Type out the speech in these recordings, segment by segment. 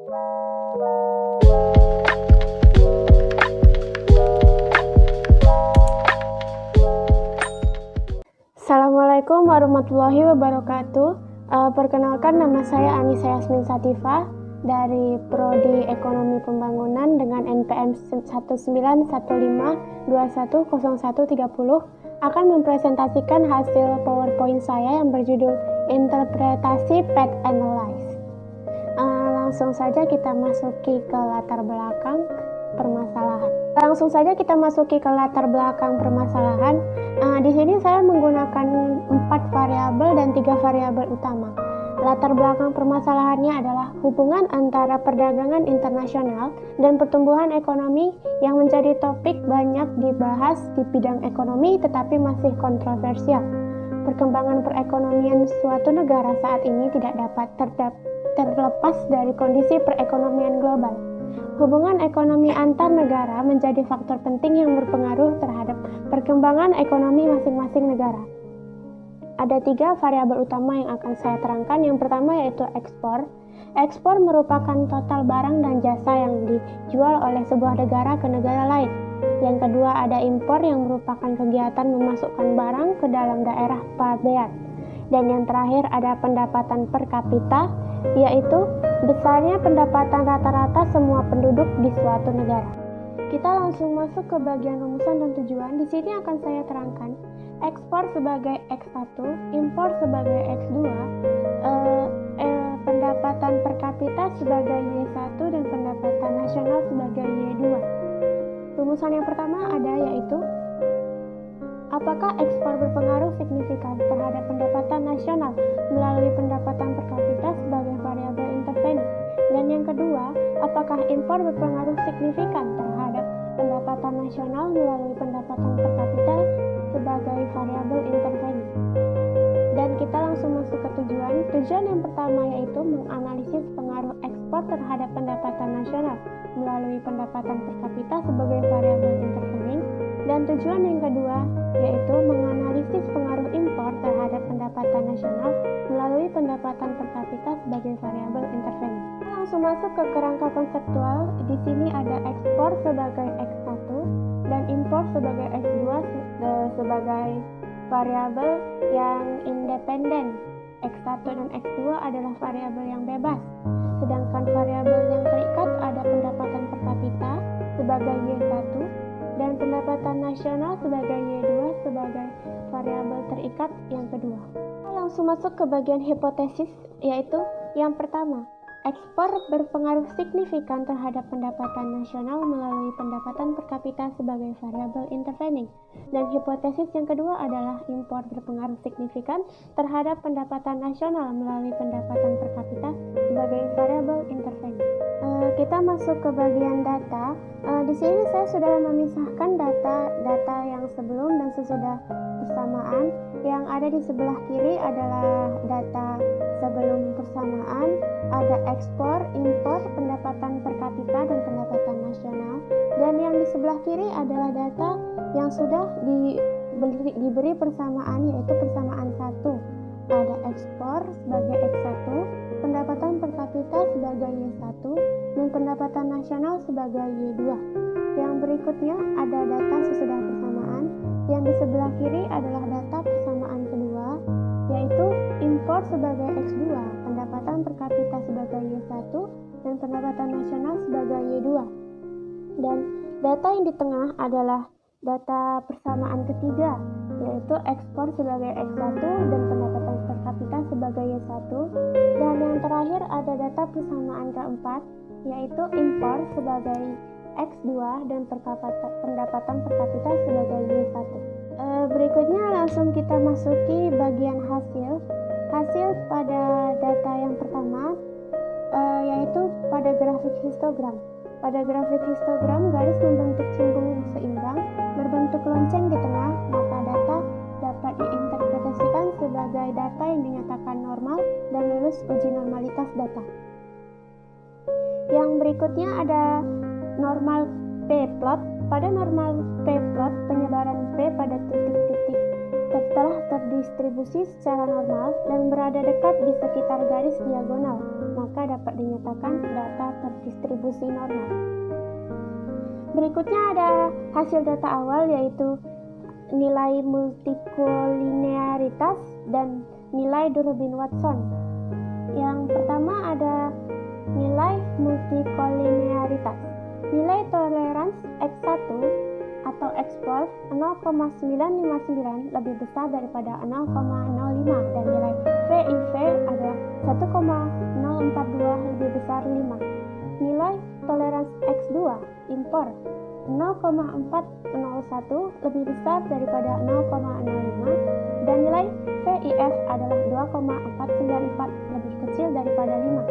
Assalamualaikum warahmatullahi wabarakatuh. Perkenalkan, nama saya Anissa Yasmin Satifah dari Prodi Ekonomi Pembangunan dengan NPM 1915210130 akan mempresentasikan hasil PowerPoint saya yang berjudul Interpretasi Path Analysis. Langsung saja kita masuki ke latar belakang permasalahan. Di sini saya menggunakan 4 variabel dan 3 variabel utama. Latar belakang permasalahannya adalah hubungan antara perdagangan internasional dan pertumbuhan ekonomi yang menjadi topik banyak dibahas di bidang ekonomi tetapi masih kontroversial. Perkembangan perekonomian suatu negara saat ini tidak dapat terlepas dari kondisi perekonomian global. Hubungan ekonomi antar negara menjadi faktor penting yang berpengaruh terhadap perkembangan ekonomi masing-masing negara. Ada 3 variabel utama yang akan saya terangkan. Yang pertama yaitu ekspor. Ekspor merupakan total barang dan jasa yang dijual oleh sebuah negara ke negara lain. Yang kedua ada impor yang merupakan kegiatan memasukkan barang ke dalam daerah pabean. Dan yang terakhir ada pendapatan per kapita, yaitu besarnya pendapatan rata-rata semua penduduk di suatu negara. Kita langsung masuk ke bagian rumusan dan tujuan. Di sini akan saya terangkan ekspor sebagai X1, impor sebagai X2, pendapatan per kapita sebagai Y1 dan pendapatan nasional sebagai Y2. Rumusan yang pertama ada yaitu apakah ekspor berpengaruh signifikan terhadap pendapatan nasional melalui pendapatan per kapita sebagai variabel intervening? Dan yang kedua, apakah impor berpengaruh signifikan terhadap pendapatan nasional melalui pendapatan per kapita sebagai variabel intervening? Dan kita langsung masuk ke tujuan. Tujuan yang pertama yaitu menganalisis pengaruh ekspor terhadap pendapatan nasional melalui pendapatan per kapita sebagai variabel intervening. Dan tujuan yang kedua yaitu menganalisis pengaruh impor terhadap pendapatan nasional melalui pendapatan per kapita sebagai variabel intervening. Kita langsung masuk ke kerangka konseptual. Di sini ada ekspor sebagai X1 dan impor sebagai X2 sebagai variabel yang independen. X1 dan X2 adalah variabel yang bebas. Sedangkan variabel yang terikat ada pendapatan per kapita sebagai Y1 dan pendapatan nasional sebagai Y2 sebagai variabel terikat yang kedua. Kita langsung masuk ke bagian hipotesis, yaitu yang pertama, ekspor berpengaruh signifikan terhadap pendapatan nasional melalui pendapatan per kapita sebagai variabel intervening. Dan hipotesis yang kedua adalah impor berpengaruh signifikan terhadap pendapatan nasional melalui pendapatan per kapita sebagai variabel intervening. Kita masuk ke bagian data. Di sini saya sudah memisahkan data yang sebelum dan sesudah persamaan. Yang ada di sebelah kiri adalah data sebelum persamaan, ada ekspor, impor, pendapatan per kapita dan pendapatan nasional. Dan yang di sebelah kiri adalah data yang sudah diberi persamaan, yaitu persamaan 1. Ada ekspor sebagai X1, pendapatan per kapita sebagai Y1, dan pendapatan nasional sebagai Y2. Yang berikutnya ada data sesudah persamaan. Yang di sebelah kiri adalah data persamaan kedua, yaitu impor sebagai X2, pendapatan per kapita sebagai Y1, dan pendapatan nasional sebagai Y2. Dan data yang di tengah adalah data persamaan ketiga, yaitu ekspor sebagai X1 dan pendapatan per kapita sebagai Y1. Dan yang terakhir ada data persamaan keempat, yaitu impor sebagai X2 dan pendapatan per kapita sebagai Y1. Berikutnya langsung kita masuki bagian hasil. Hasil pada data yang pertama yaitu pada grafik histogram. Pada grafik histogram, garis membentuk cinggung seimbang, berbentuk lonceng di tengah, maka data dapat diinterpretasikan sebagai data yang dinyatakan normal dan lulus uji normalitas data. Yang berikutnya ada normal p-plot. Pada normal p-plot, penyebaran p pada titik-titik telah terdistribusi secara normal dan berada dekat di sekitar garis diagonal, maka maka dapat dinyatakan data terdistribusi normal. Berikutnya ada hasil data awal, yaitu nilai multikolinearitas dan nilai Durbin-Watson. Yang pertama ada nilai multikolinearitas. Nilai toleransi X1 atau X-pol 0,959 lebih besar daripada 0,05 dan nilai VIV adalah 1,042 lebih besar 5. Nilai toleransi X2 impor 0,401 lebih besar daripada 0,05 dan nilai VIF adalah 2,494 lebih kecil daripada 5.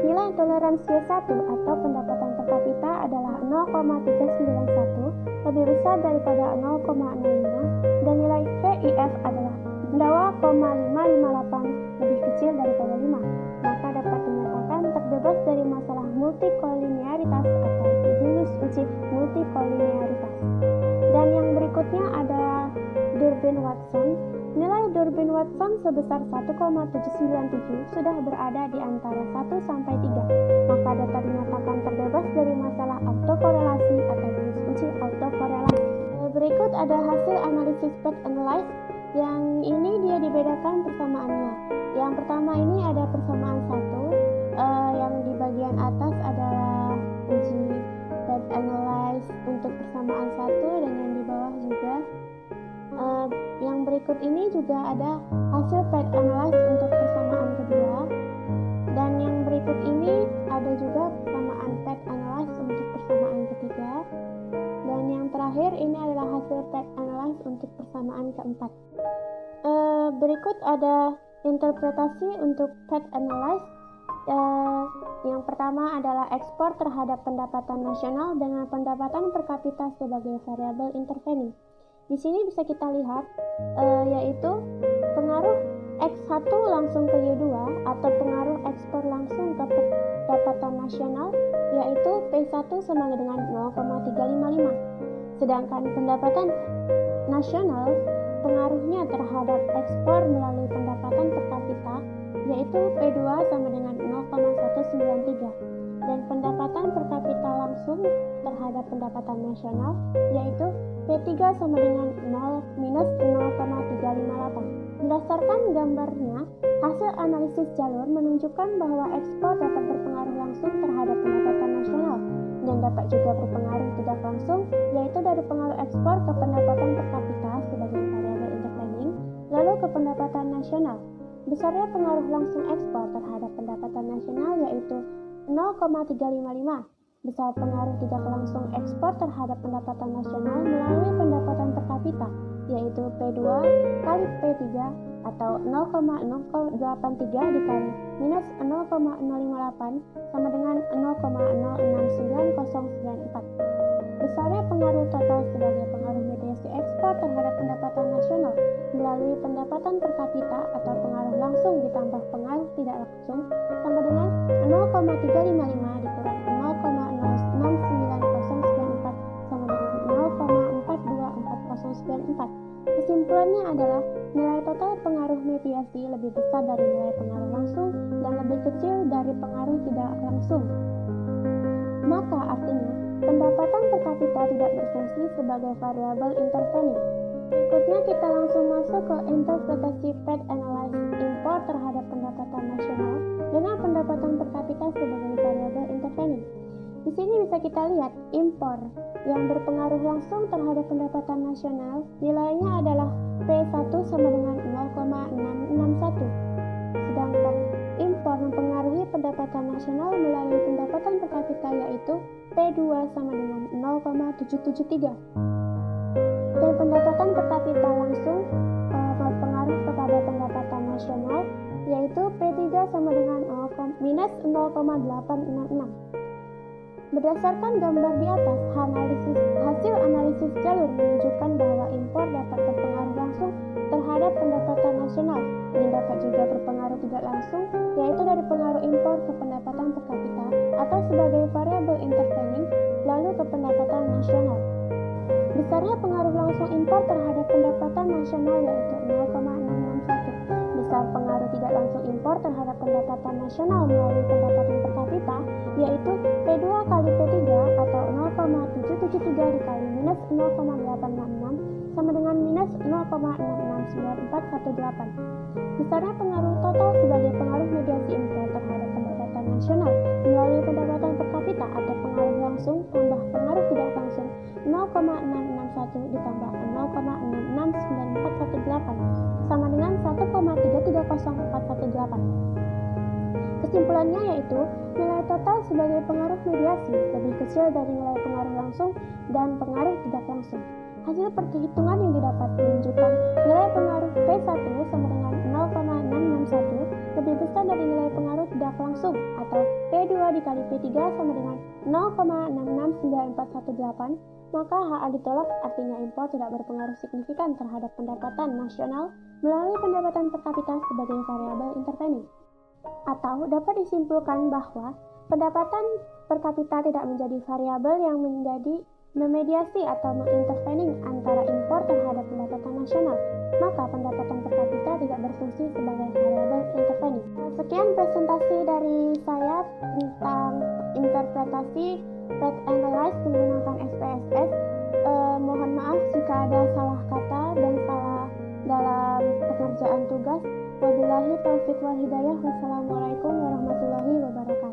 Nilai toleransi Y1 atau pendapatan per kapita adalah 0,391 lebih besar daripada 0,05 dan nilai VIF adalah 2,558 lebih kecil daripada 5. Maka dapat dinyatakan terbebas dari masalah multikolinearitas atau lulus uji multikolinearitas. Dan yang berikutnya ada Durbin-Watson. Nilai Durbin-Watson sebesar 1,797 sudah berada di antara 1 sampai 3. Maka dapat dinyatakan terbebas dari masalah autokorelasi atau lulus uji autokorelasi. Berikut ada hasil analisis path analysis. Yang ini dia dibedakan persamaannya. Yang pertama ini ada persamaan 1, yang di bagian atas adalah uji path analysis untuk persamaan 1 dan yang di bawah juga. Yang berikut ini juga ada hasil path analysis untuk persamaan kedua, dan yang berikut ini ada juga persamaan path analysis untuk persamaan ketiga, dan yang terakhir ini adalah hasil path analysis untuk persamaan keempat. Berikut ada interpretasi untuk path analysis. Yang pertama adalah ekspor terhadap pendapatan nasional dengan pendapatan per kapita sebagai variabel intervening. Di sini bisa kita lihat yaitu pengaruh X1 langsung ke Y2 atau pengaruh ekspor langsung ke pendapatan nasional, yaitu P1 sama dengan 0,355. Sedangkan pendapatan nasional pengaruhnya terhadap ekspor melalui pendapatan per kapita, yaitu P2 sama dengan 0,193. Dan pendapatan per kapita langsung terhadap pendapatan nasional, yaitu P3 sama dengan 0-0,358. Berdasarkan gambarnya, hasil analisis jalur menunjukkan bahwa ekspor dapat berpengaruh langsung terhadap pendapatan nasional dan dapat juga berpengaruh tidak langsung, yaitu dari pengaruh ekspor ke pendapatan per kapita sebagai variabel intervening, lalu ke pendapatan nasional. Besarnya pengaruh langsung ekspor terhadap pendapatan nasional yaitu 0,355. Besar pengaruh tidak langsung ekspor terhadap pendapatan nasional melalui pendapatan per kapita, yaitu P2 kali P3 atau 0,083 dikali minus 0,058 sama dengan 0,069094. Besarnya pengaruh total sebagai pengaruh mediasi ekspor terhadap pendapatan nasional melalui pendapatan per kapita atau pengaruh langsung ditambah pengaruh tidak langsung sama dengan 0,355 dikurang 0,069094 sama dengan 0,424094. Kesimpulannya adalah nilai total pengaruh mediasi lebih besar dari nilai pengaruh langsung dan lebih kecil dari pengaruh tidak langsung. Maka artinya pendapatan per kapita tidak berfungsi sebagai variabel intervening. Berikutnya kita langsung masuk ke interpretasi path analysis impor terhadap pendapatan nasional dengan pendapatan per kapita sebagai variabel intervening. Di sini bisa kita lihat impor yang berpengaruh langsung terhadap pendapatan nasional nilainya adalah P1 sama dengan 0,661. Sedangkan impor mempengaruhi pendapatan nasional melalui pendapatan per kapita yaitu P2 sama dengan 0,773. Dan pendapatan per kapita langsung berpengaruh kepada pendapatan nasional yaitu P3 sama dengan minus 0,866. Berdasarkan gambar di atas, hasil analisis jalur menunjukkan bahwa impor dapat berpengaruh langsung terhadap pendapatan nasional dan dapat juga berpengaruh tidak langsung, yaitu dari pengaruh impor ke pendapatan per kapita atau sebagai variabel intervening lalu ke pendapatan nasional. Besarnya pengaruh langsung impor terhadap pendapatan nasional yaitu 0,661. besar pengaruh tidak langsung impor terhadap pendapatan nasional melalui pendapatan per kapita, yaitu P2 kali P3 atau 0,773 dikali minus 0,866 sama dengan minus 0,669418. Besarnya pengaruh total sebagai pengaruh mediasi impor terhadap pendapatan nasional melalui pendapatan per kapita atau pengaruh langsung tambah pengaruh tidak langsung 0,661 ditambah 0,669418 sama dengan 1,330418. Kesimpulannya yaitu nilai total sebagai pengaruh mediasi lebih kecil dari nilai pengaruh langsung dan pengaruh tidak langsung. Hasil perhitungan yang didapat menunjukkan nilai pengaruh P1 sama dengan 0,661 lebih besar dari nilai pengaruh tidak langsung atau P2 dikali P3 sama dengan 0,669418, maka HA ditolak, artinya impor tidak berpengaruh signifikan terhadap pendapatan nasional melalui pendapatan per kapita sebagai variabel intervening. Atau dapat disimpulkan bahwa pendapatan per kapita tidak menjadi variabel yang menjadi memediasi atau mengintervening antara impor terhadap pendapatan nasional, maka pendapatan per kapita tidak berfungsi sebagai variabel intervening. Sekian presentasi dari saya tentang interpretasi Fact Analyze menggunakan SPSS. Mohon maaf jika ada salah kata dan salah dalam pengerjaan tugas. Wabillahi taufiq wal hidayah. Wassalamualaikum warahmatullahi wabarakatuh.